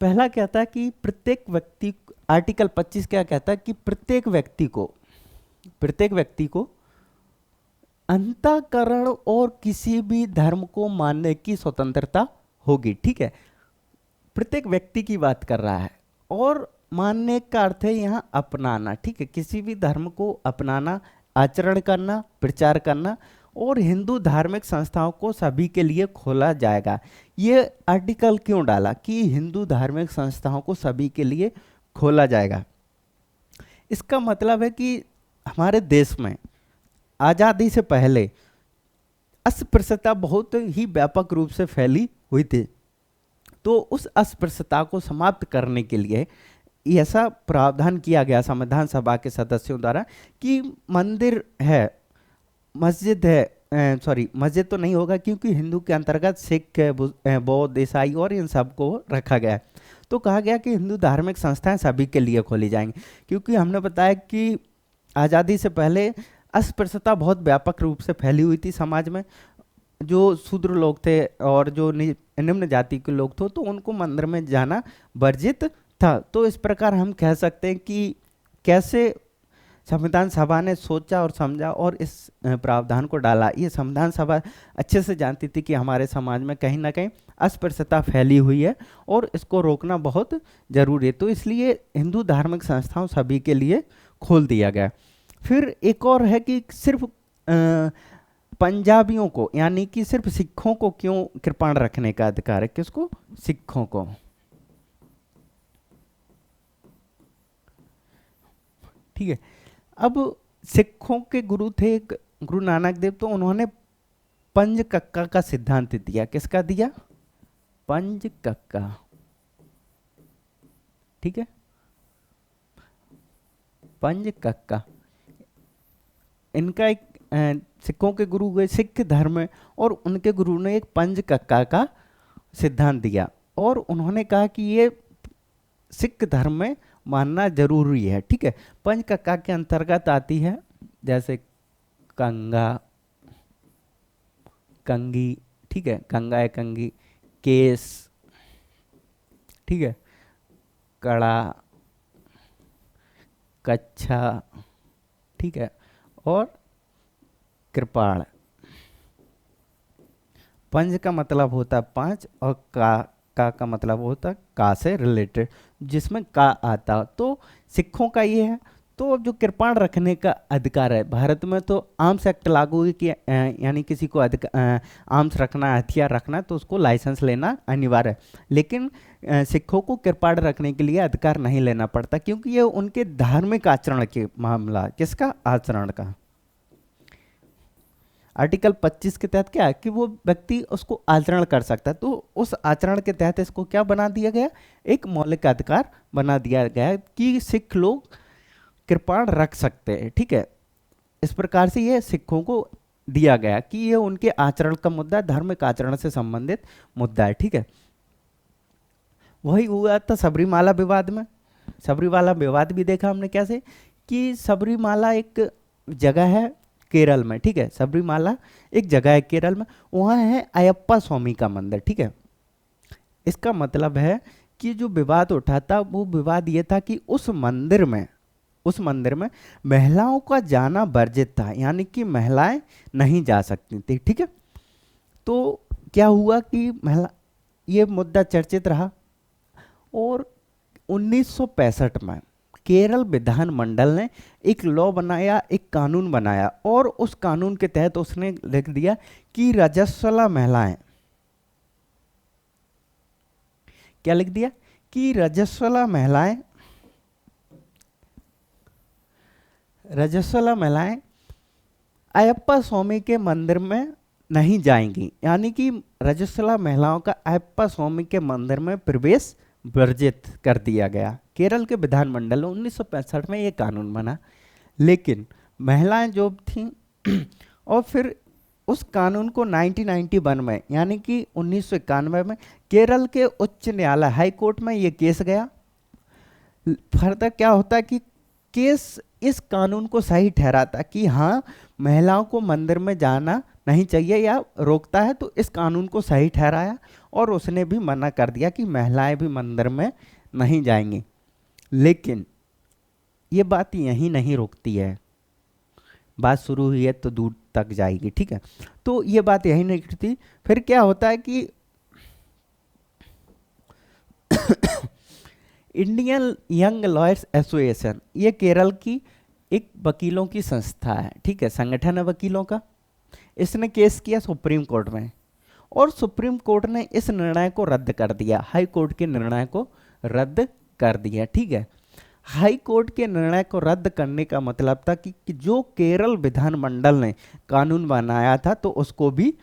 पहला कहता है कि प्रत्येक व्यक्ति, आर्टिकल 25 क्या कहता है कि प्रत्येक व्यक्ति को अंतःकरण और किसी भी धर्म को मानने की स्वतंत्रता होगी। ठीक है, प्रत्येक व्यक्ति की बात कर रहा है, और मानने का अर्थ है यहाँ अपनाना। ठीक है, किसी भी धर्म को अपनाना, आचरण करना, प्रचार करना, और हिंदू धार्मिक संस्थाओं को सभी के लिए खोला जाएगा। ये आर्टिकल क्यों डाला कि हिंदू धार्मिक संस्थाओं को सभी के लिए खोला जाएगा? इसका मतलब है कि हमारे देश में आज़ादी से पहले अस्पृश्यता बहुत ही व्यापक रूप से फैली हुई थी। तो उस अस्पृश्यता को समाप्त करने के लिए ऐसा प्रावधान किया गया संविधान सभा के सदस्यों द्वारा कि मंदिर है, मस्जिद है, सॉरी मस्जिद तो नहीं होगा क्योंकि हिंदू के अंतर्गत सिख, बौद्ध, ईसाई और इन सब को रखा गया है। तो कहा गया कि हिंदू धार्मिक संस्थाएं सभी के लिए खोली जाएंगी, क्योंकि हमने बताया कि आज़ादी से पहले अस्पृश्यता बहुत व्यापक रूप से फैली हुई थी समाज में। जो शूद्र लोग थे और जो निम्न जाति के लोग थे, तो उनको मंदिर में जाना वर्जित था। तो इस प्रकार हम कह सकते हैं कि कैसे संविधान सभा ने सोचा और समझा और इस प्रावधान को डाला। ये संविधान सभा अच्छे से जानती थी कि हमारे समाज में कहीं ना कहीं अस्पृश्यता फैली हुई है और इसको रोकना बहुत जरूरी है। तो इसलिए हिंदू धार्मिक संस्थाओं सभी के लिए खोल दिया गया। फिर एक और है कि सिर्फ पंजाबियों को, यानी कि सिर्फ सिखों को क्यों कृपाण रखने का अधिकार है? किसको? सिखों को। ठीक है, अब सिखों के गुरु थे गुरु नानक देव, तो उन्होंने पंज कक्का का सिद्धांत दिया। किसका दिया? पंज कक्का। ठीक है, पंज कक्का, इनका एक सिखों के गुरु हुए सिख धर्म में, और उनके गुरु ने एक पंज कक्का का सिद्धांत दिया और उन्होंने कहा कि ये सिख धर्म में मानना जरूरी है। ठीक है, पंच कक्का के अंतर्गत आती है जैसे कंगा, कंगी, ठीक है, कंगा है कंगी, केस, ठीक है, कड़ा, कच्छा, ठीक है, और कृपाण। पंच का मतलब होता है पांच और का मतलब होता है का से रिलेटेड, जिसमें का आता। तो सिखों का ये है। तो अब जो कृपाण रखने का अधिकार है, भारत में तो आर्म्स एक्ट लागू है कि यानी किसी को आर्म्स रखना, हथियार रखना, तो उसको लाइसेंस लेना अनिवार्य है। लेकिन सिखों को कृपाण रखने के लिए अधिकार नहीं लेना पड़ता, क्योंकि ये उनके धार्मिक आचरण के मामला। किसका? आचरण का। आर्टिकल 25 के तहत क्या है कि वो व्यक्ति उसको आचरण कर सकता है। तो उस आचरण के तहत इसको क्या बना दिया गया? एक मौलिक अधिकार बना दिया गया है कि सिख लोग कृपाण रख सकते हैं। ठीक है, इस प्रकार से ये सिखों को दिया गया कि ये उनके आचरण का मुद्दा है, धार्मिक आचरण से संबंधित मुद्दा है। ठीक है, वही हुआ था सबरीमाला विवाद में। सबरीमाला विवाद भी देखा हमने कैसे कि सबरीमाला एक जगह है केरल में। ठीक है, सबरीमाला एक जगह है केरल में, वहाँ है अयप्पा स्वामी का मंदिर। ठीक है, इसका मतलब है कि जो विवाद उठा था वो विवाद ये था कि उस मंदिर में महिलाओं का जाना वर्जित था, यानी कि महिलाएं नहीं जा सकती थी। ठीक है, तो क्या हुआ कि महिला, ये मुद्दा चर्चित रहा और 1965 में केरल विधानमंडल ने एक लॉ बनाया, एक कानून बनाया और उस कानून के तहत उसने लिख दिया कि रजस्वला महिलाएं, क्या लिख दिया कि रजस्वला महिलाएं अयप्पा स्वामी के मंदिर में नहीं जाएंगी, यानी कि रजस्वला महिलाओं का अयप्पा स्वामी के मंदिर में प्रवेश वर्जित कर दिया गया। केरल के विधानमंडल में 1965 में ये कानून बना, लेकिन महिलाएं जो थीं और फिर उस कानून को 1991 में, यानी कि 1991 में केरल के उच्च न्यायालय हाई कोर्ट में ये केस गया। फर्दर क्या होता है कि केस इस कानून को सही ठहराता कि हाँ, महिलाओं को मंदिर में जाना नहीं चाहिए या रोकता है, तो इस कानून को सही ठहराया और उसने भी मना कर दिया कि महिलाएं भी मंदिर में नहीं जाएंगी। लेकिन ये बात यहीं नहीं रुकती है, बात शुरू हुई है तो दूर तक जाएगी। ठीक है, तो ये बात यहीं नहीं रुकती। फिर क्या होता है कि इंडियन यंग लॉयर्स एसोसिएशन, ये केरल की एक वकीलों की संस्था है। ठीक है, संगठन है वकीलों का। इसने केस किया सुप्रीम कोर्ट में और सुप्रीम कोर्ट ने इस निर्णय को रद्द कर दिया, हाई कोर्ट के निर्णय को रद्द कर दिया। ठीक है, हाई कोर्ट के निर्णय को रद्द करने का मतलब था कि जो केरल विधानमंडल ने कानून बनाया था तो उसको भी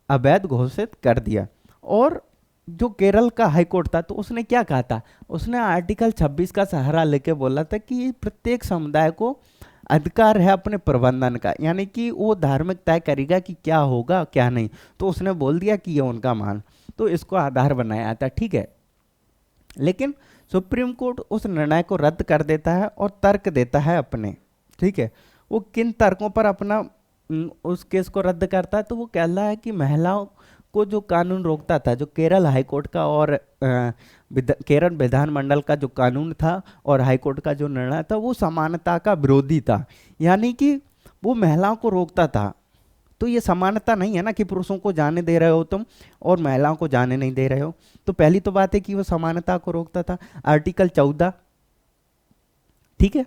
अवैध घोषित कर दिया। और जो केरल का हाई कोर्ट था तो उसने क्या कहा था, उसने आर्टिकल 26 का सहारा लेके बोला था कि प्रत्येक समुदाय को अधिकार है अपने प्रबंधन का, यानी कि वो धार्मिक तय करेगा कि क्या होगा क्या नहीं। तो उसने बोल दिया कि ये उनका मान, तो इसको आधार बनाया था। ठीक है, लेकिन सुप्रीम कोर्ट उस निर्णय को रद्द कर देता है और तर्क देता है अपने। ठीक है, वो किन तर्कों पर अपना उस केस को रद्द करता है, तो वो कहता है कि महिलाओं को जो कानून रोकता था, जो केरल हाई कोर्ट का और केरल विधानमंडल का जो कानून था और हाई कोर्ट का जो निर्णय था, वो समानता का विरोधी था, यानी कि वो महिलाओं को रोकता था। तो ये समानता नहीं है ना कि पुरुषों को जाने दे रहे हो तुम और महिलाओं को जाने नहीं दे रहे हो। तो पहली तो बात है कि वो समानता को रोकता था। आर्टिकल 14, ठीक है,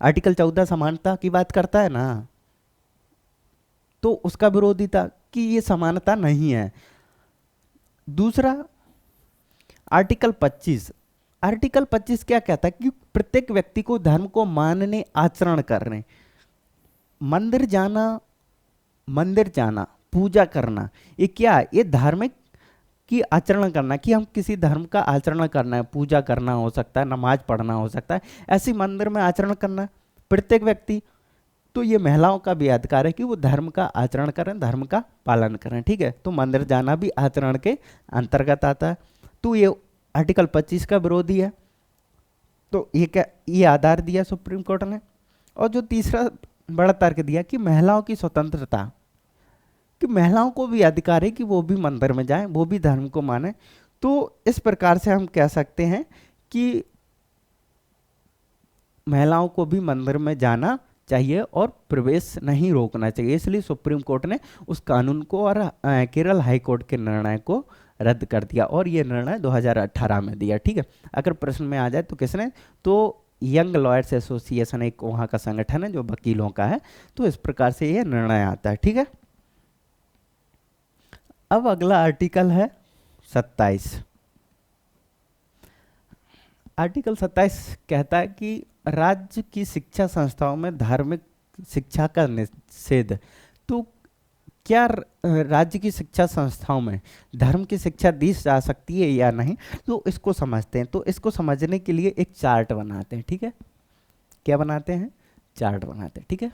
आर्टिकल 14 समानता की बात करता है ना, तो उसका विरोधी था कि ये समानता नहीं है। दूसरा आर्टिकल 25, आर्टिकल 25 क्या कहता है कि प्रत्येक व्यक्ति को धर्म को मानने, आचरण करने, मंदिर जाना, पूजा करना, ये क्या है, ये धार्मिक की आचरण करना कि हम किसी धर्म का आचरण करना है, पूजा करना हो सकता है, नमाज पढ़ना हो सकता है, ऐसी मंदिर में आचरण करना प्रत्येक व्यक्ति। तो ये महिलाओं का भी अधिकार है कि वो धर्म का आचरण करें, धर्म का पालन करें। ठीक है, तो मंदिर जाना भी आचरण के अंतर्गत आता है। तो ये आर्टिकल 25 का विरोधी है। तो ये क्या, ये आधार दिया सुप्रीम कोर्ट ने। और जो तीसरा बड़ा तर्क दिया कि महिलाओं की स्वतंत्रता, कि महिलाओं को भी अधिकार है कि वो भी मंदिर में जाएं, वो भी धर्म को माने। तो इस प्रकार से हम कह सकते हैं कि महिलाओं को भी मंदिर में जाना चाहिए और प्रवेश नहीं रोकना चाहिए। इसलिए सुप्रीम कोर्ट ने उस कानून को और केरल हाई कोर्ट के निर्णय को रद्द कर दिया और ये निर्णय 2018 में दिया। ठीक है, अगर प्रश्न में आ जाए तो किसने, तो यंग लॉयर्स एसोसिएशन एक वहाँ का संगठन है जो वकीलों का है। तो इस प्रकार से ये निर्णय आता है। ठीक है, अब अगला आर्टिकल है 27। आर्टिकल 27 कहता है कि राज्य की शिक्षा संस्थाओं में धार्मिक शिक्षा का निषेध। तो क्या राज्य की शिक्षा संस्थाओं में धर्म की शिक्षा दी जा सकती है या नहीं, तो इसको समझते हैं। तो इसको समझने के लिए एक चार्ट बनाते हैं। ठीक है, क्या बनाते हैं, चार्ट बनाते हैं। ठीक है,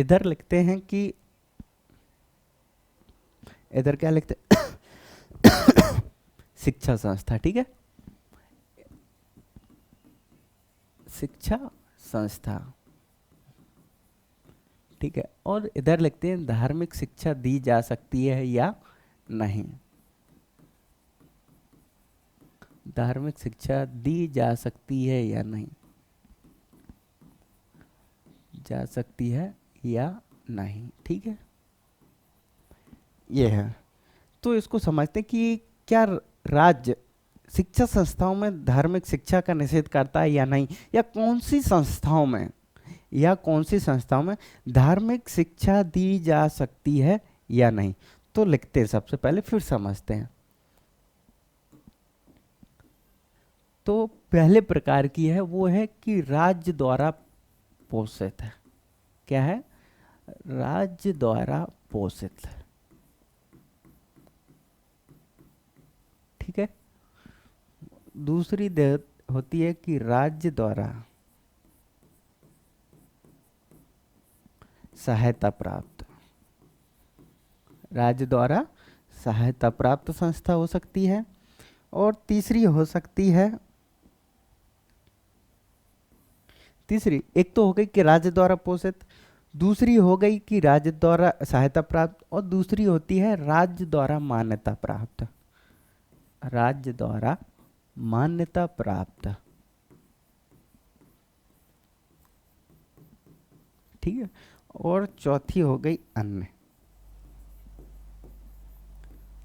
इधर लिखते हैं कि इधर क्या लिखते शिक्षा संस्था, ठीक है, शिक्षा संस्था, ठीक है। और इधर लिखते हैं धार्मिक शिक्षा दी जा सकती है या नहीं। धार्मिक शिक्षा दी जा सकती है या नहीं, जा सकती है या नहीं, ठीक है, ये है। तो इसको समझते हैं कि क्या राज्य शिक्षा संस्थाओं में धार्मिक शिक्षा का निषेध करता है या नहीं, या कौन सी संस्थाओं में, या कौन सी संस्थाओं में धार्मिक शिक्षा दी जा सकती है या नहीं। तो लिखते हैं सबसे पहले, फिर समझते हैं। तो पहले प्रकार की है वो है कि राज्य द्वारा पोषित है। क्या है? राज्य द्वारा पोषित, ठीक है। दूसरी होती है कि राज्य द्वारा सहायता प्राप्त, राज्य द्वारा सहायता प्राप्त संस्था हो सकती है। और तीसरी हो सकती है, तीसरी एक तो हो गई कि राज्य द्वारा पोषित, दूसरी हो गई कि राज्य द्वारा सहायता प्राप्त, और दूसरी होती है राज्य द्वारा मान्यता प्राप्त, राज्य द्वारा मान्यता प्राप्त, ठीक है। और चौथी हो गई अन्य,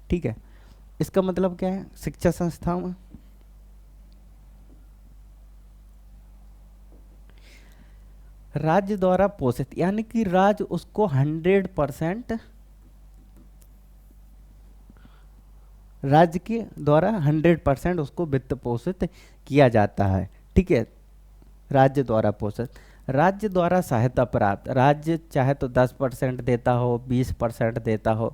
ठीक है। इसका मतलब क्या है? शिक्षा संस्थाओं में राज्य द्वारा पोषित, यानी कि राज्य उसको 100%, राज्य के द्वारा 100% उसको वित्त पोषित किया जाता है, ठीक है। राज्य द्वारा पोषित, राज्य द्वारा सहायता प्राप्त, राज्य चाहे तो 10% देता हो, 20% देता हो,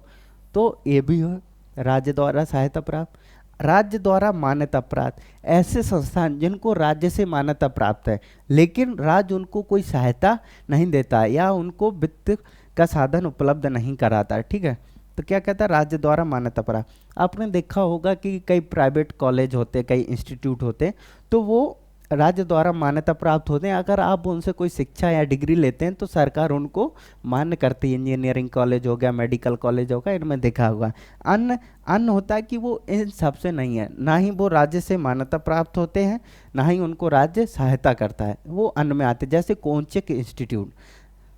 तो ये भी हो राज्य द्वारा सहायता प्राप्त। राज्य द्वारा मान्यता प्राप्त, ऐसे संस्थान जिनको राज्य से मान्यता प्राप्त है लेकिन राज्य उनको कोई सहायता नहीं देता या उनको वित्त का साधन उपलब्ध नहीं कराता, ठीक है। तो क्या कहता है? राज्य द्वारा मान्यता प्राप्त। आपने देखा होगा कि कई प्राइवेट कॉलेज होते, कई इंस्टीट्यूट होते, तो वो राज्य द्वारा मान्यता प्राप्त होते हैं। अगर आप उनसे कोई शिक्षा या डिग्री लेते हैं तो सरकार उनको मान्य करती है। इंजीनियरिंग कॉलेज हो गया, मेडिकल कॉलेज होगा, इनमें देखा होगा। अन्य अन्य होता है कि वो इन सब से नहीं है, ना ही वो राज्य से मान्यता प्राप्त होते हैं, ना ही उनको राज्य सहायता करता है, वो अन्य में आते, जैसे कोचिंग इंस्टीट्यूट,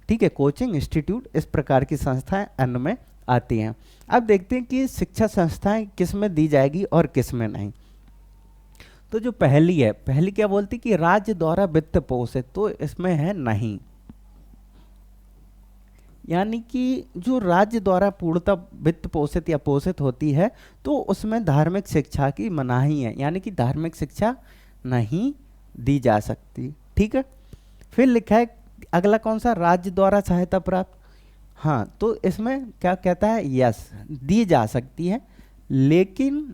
ठीक है, कोचिंग इंस्टीट्यूट, इस प्रकार की संस्थाएं अन्य में आती हैं। अब देखते हैं कि शिक्षा संस्थाएं किस में दी जाएगी और किस में नहीं। तो जो पहली है, पहली क्या बोलती कि राज्य द्वारा वित्त पोषित, तो इसमें है नहीं, यानी कि जो राज्य द्वारा पूर्णतः वित्त पोषित या पोषित होती है तो उसमें धार्मिक शिक्षा की मनाही है, यानी कि धार्मिक शिक्षा नहीं दी जा सकती, ठीक है। फिर लिखा है अगला कौन सा? राज्य द्वारा सहायता प्राप्त। हाँ, तो इसमें क्या कहता है? यस, दी जा सकती है लेकिन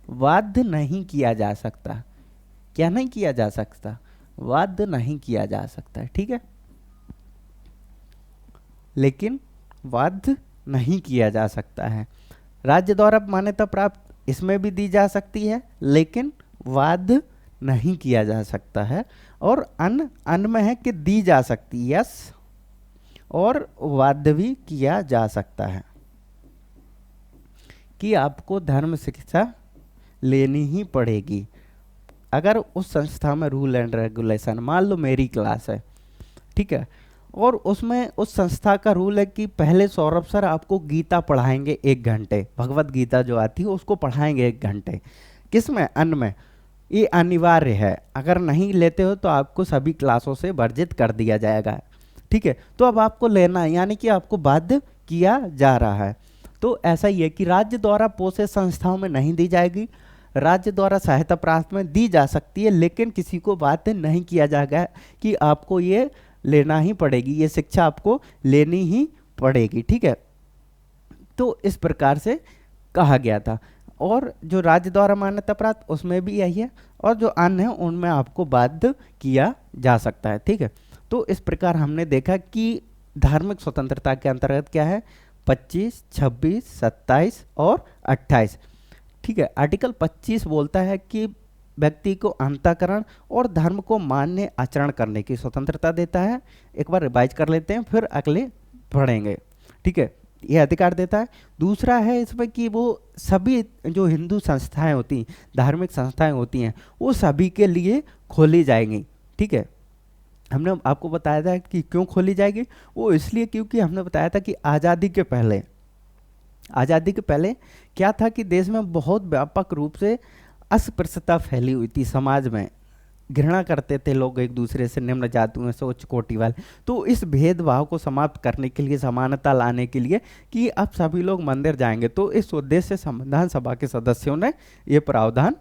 बाध्य नहीं किया जा सकता। क्या नहीं किया जा सकता? बाध्य नहीं किया जा सकता, ठीक है, लेकिन बाध्य नहीं किया जा सकता है। राज्य द्वारा मान्यता प्राप्त, इसमें भी दी जा सकती है लेकिन बाध्य नहीं किया जा सकता है। और अन्न में है कि दी जा सकती है, यस, और बाध्य भी किया जा सकता है कि आपको धर्म शिक्षा लेनी ही पड़ेगी। अगर उस संस्था में रूल एंड रेगुलेशन, मान लो मेरी क्लास है, ठीक है, और उसमें उस संस्था का रूल है कि पहले सौरभ सर आपको गीता पढ़ाएंगे 1 घंटे, भगवत गीता जो आती है उसको पढ़ाएंगे 1 घंटे, किसमें? अन्न में। ये अनिवार्य है, अगर नहीं लेते हो तो आपको सभी क्लासों से वर्जित कर दिया जाएगा, ठीक है। तो अब आपको लेना है, यानी कि आपको बाध्य किया जा रहा है। तो ऐसा ही है कि राज्य द्वारा पोषित संस्थाओं में नहीं दी जाएगी, राज्य द्वारा सहायता प्राप्त में दी जा सकती है लेकिन किसी को बाध्य नहीं किया जाएगा कि आपको ये लेना ही पड़ेगी, ये शिक्षा आपको लेनी ही पड़ेगी, ठीक है। तो इस प्रकार से कहा गया था। और जो राज्य द्वारा मान्यता प्राप्त उसमें भी यही है, और जो अन्य है उनमें आपको बाध्य किया जा सकता है, ठीक है। तो इस प्रकार हमने देखा कि धार्मिक स्वतंत्रता के अंतर्गत क्या है, 25, 26, 27 और 28। ठीक है, आर्टिकल 25 बोलता है कि व्यक्ति को अंतःकरण और धर्म को मान्य आचरण करने की स्वतंत्रता देता है। एक बार रिवाइज कर लेते हैं, फिर अगले पढ़ेंगे। ठीक है, ये अधिकार देता है। दूसरा है इसमें कि वो सभी जो हिंदू संस्थाएं होती हैं, धार्मिक संस्थाएं होती हैं, वो सभी के लिए खोली जाएंगी। ठीक है, हमने आपको बताया था कि क्यों खोली जाएगी, वो इसलिए क्योंकि हमने बताया था कि आज़ादी के पहले क्या था कि देश में बहुत व्यापक रूप से अस्पृश्यता फैली हुई थी। समाज में घृणा करते थे लोग एक दूसरे से, निम्न जातियों से उच्च कोटि वाले। तो इस भेदभाव को समाप्त करने के लिए, समानता लाने के लिए कि अब सभी लोग मंदिर जाएंगे, तो इस उद्देश्य से संविधान सभा के सदस्यों ने ये प्रावधान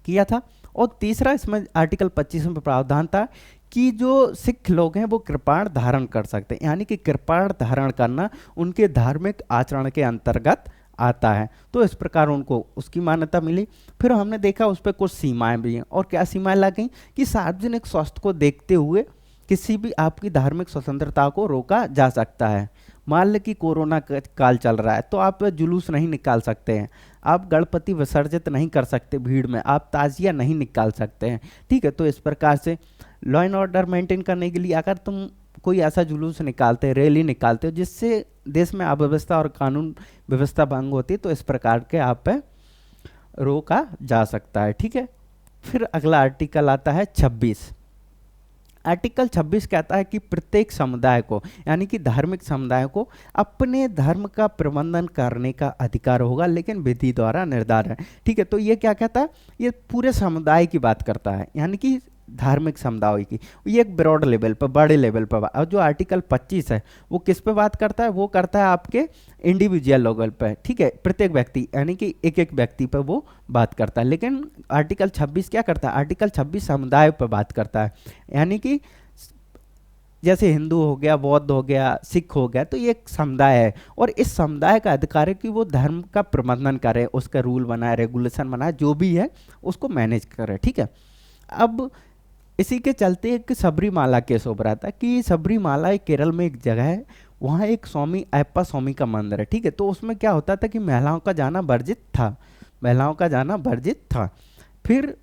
किया था। और तीसरा इसमें आर्टिकल 25 में प्रावधान था कि जो सिख लोग हैं वो कृपाण धारण कर सकते हैं, यानी कि कृपाण धारण करना उनके धार्मिक आचरण के अंतर्गत आता है। तो इस प्रकार उनको उसकी मान्यता मिली। फिर हमने देखा उस पर कुछ सीमाएं भी हैं, और क्या सीमाएं लगी कि सार्वजनिक स्वास्थ्य को देखते हुए किसी भी आपकी धार्मिक स्वतंत्रता को रोका जा सकता है। मान लें कि कोरोना काल चल रहा है, तो आप जुलूस नहीं निकाल सकते हैं, आप गणपति विसर्जित नहीं कर सकते भीड़ में, आप ताजिया नहीं निकाल सकते हैं। ठीक है, तो इस प्रकार से लॉ एंड ऑर्डर मेंटेन करने के लिए अगर तुम कोई ऐसा जुलूस निकालते हो, रैली निकालते हो जिससे देश में अव्यवस्था और कानून व्यवस्था भंग होती है, तो इस प्रकार के आप पे रोका जा सकता है। ठीक है, फिर अगला आर्टिकल आता है 26। आर्टिकल 26 कहता है कि प्रत्येक समुदाय को, यानी कि धार्मिक समुदाय को अपने धर्म का प्रबंधन करने का अधिकार होगा, लेकिन विधि द्वारा निर्धारित है। ठीक है, तो ये क्या कहता है, ये पूरे समुदाय की बात करता है, यानी कि धार्मिक समुदाय की। ये एक ब्रॉड लेवल पर, बड़े लेवल पर। और जो आर्टिकल 25 है वो किस पे बात करता है, वो करता है आपके इंडिविजुअल लेवल पे। ठीक है, प्रत्येक व्यक्ति, यानी कि एक एक व्यक्ति पे वो बात करता है। लेकिन आर्टिकल 26 क्या करता है, आर्टिकल 26 समुदाय पर बात करता है, यानी कि जैसे हिंदू हो गया, बौद्ध हो गया, सिख हो गया, तो ये एक समुदाय है, और इस समुदाय का अधिकार है कि वो धर्म का प्रबंधन करे, उसका रूल बनाए, रेगुलेशन बनाए, जो भी है उसको मैनेज करे। ठीक है, अब इसी के चलते एक सबरीमाला केस उभरा था कि सबरीमाला एक केरल में एक जगह है, वहाँ एक स्वामी अयप्पा स्वामी का मंदिर है। ठीक है, तो उसमें क्या होता था कि महिलाओं का जाना वर्जित था, महिलाओं का जाना वर्जित था। फिर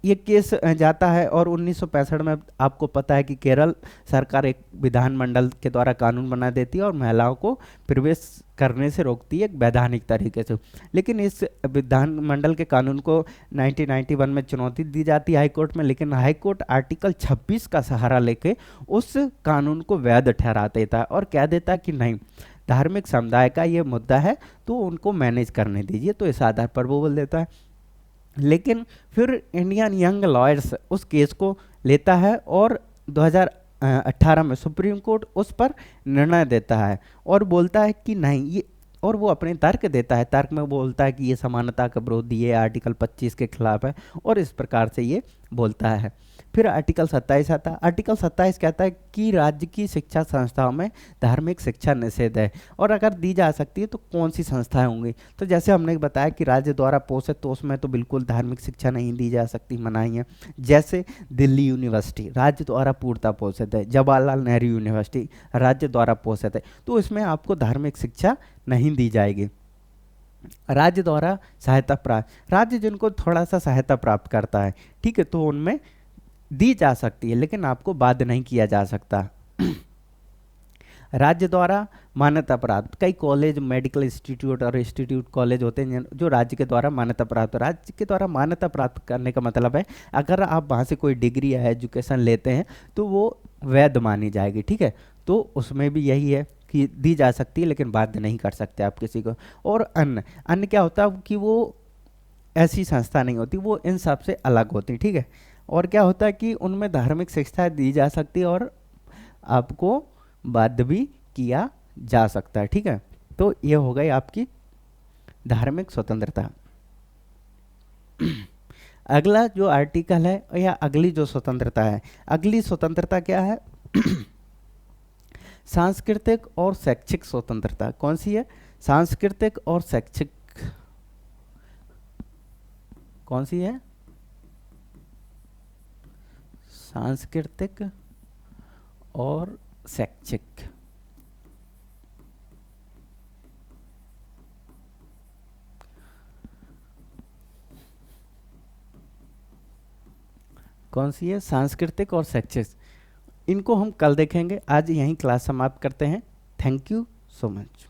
ये केस जाता है, और 1965 में आपको पता है कि केरल सरकार एक विधानमंडल के द्वारा कानून बना देती है और महिलाओं को प्रवेश करने से रोकती है एक वैधानिक तरीके से। लेकिन इस विधानमंडल के कानून को 1991 में चुनौती दी जाती है हाईकोर्ट में, लेकिन हाईकोर्ट आर्टिकल 26 का सहारा लेके उस कानून को वैध ठहरा देता है और कह देता है कि नहीं, धार्मिक समुदाय का ये मुद्दा है तो उनको मैनेज करने दीजिए, तो इस आधार पर वो बोल देता है। लेकिन फिर इंडियन यंग लॉयर्स उस केस को लेता है, और 2018 में सुप्रीम कोर्ट उस पर निर्णय देता है और बोलता है कि नहीं ये, और वो अपने तर्क देता है, तर्क में बोलता है कि ये समानता का विरोधी है, आर्टिकल 25 के खिलाफ है, और इस प्रकार से ये बोलता है। फिर आर्टिकल 27 आता है। आर्टिकल 27 कहता है कि राज्य की शिक्षा संस्थाओं में धार्मिक शिक्षा निषेध है, और अगर दी जा सकती है तो कौन सी संस्थाएं होंगी। तो जैसे हमने बताया कि राज्य द्वारा पोषित, तो उसमें तो बिल्कुल धार्मिक शिक्षा नहीं दी जा सकती, मनाही है। जैसे दिल्ली यूनिवर्सिटी राज्य द्वारा पूर्णतः पोषित है, जवाहरलाल नेहरू यूनिवर्सिटी राज्य द्वारा पोषित है, तो इसमें आपको धार्मिक शिक्षा नहीं दी जाएगी। राज्य द्वारा सहायता प्राप्त, राज्य जिनको थोड़ा सा सहायता प्राप्त करता है, ठीक है, तो उनमें दी जा सकती है, लेकिन आपको बाध्य नहीं किया जा सकता। राज्य द्वारा मान्यता प्राप्त, कई कॉलेज, मेडिकल इंस्टीट्यूट और इंस्टीट्यूट कॉलेज होते हैं जो राज्य के द्वारा मान्यता प्राप्त, राज्य के द्वारा मान्यता प्राप्त करने का मतलब है अगर आप वहाँ से कोई डिग्री या एजुकेशन लेते हैं तो वो वैध मानी जाएगी। ठीक है, तो उसमें भी यही है कि दी जा सकती है, लेकिन बाध्य नहीं कर सकते आप किसी को। और अन्य अन्य क्या होता है कि वो ऐसी संस्था नहीं होती, वो इन सब से अलग होती। ठीक है, और क्या होता है कि उनमें धार्मिक शिक्षा दी जा सकती है और आपको बाध्य भी किया जा सकता है। ठीक है, तो ये हो गई आपकी धार्मिक स्वतंत्रता। अगला जो आर्टिकल है, या अगली जो स्वतंत्रता है, अगली स्वतंत्रता क्या है? सांस्कृतिक और शैक्षिक स्वतंत्रता। कौन सी है? सांस्कृतिक और शैक्षिक, कौन सी है? सांस्कृतिक और शैक्षिक। कौन सी है? सांस्कृतिक और शैक्षिक। इनको हम कल देखेंगे। आज यहीं क्लास समाप्त करते हैं। Thank you so much.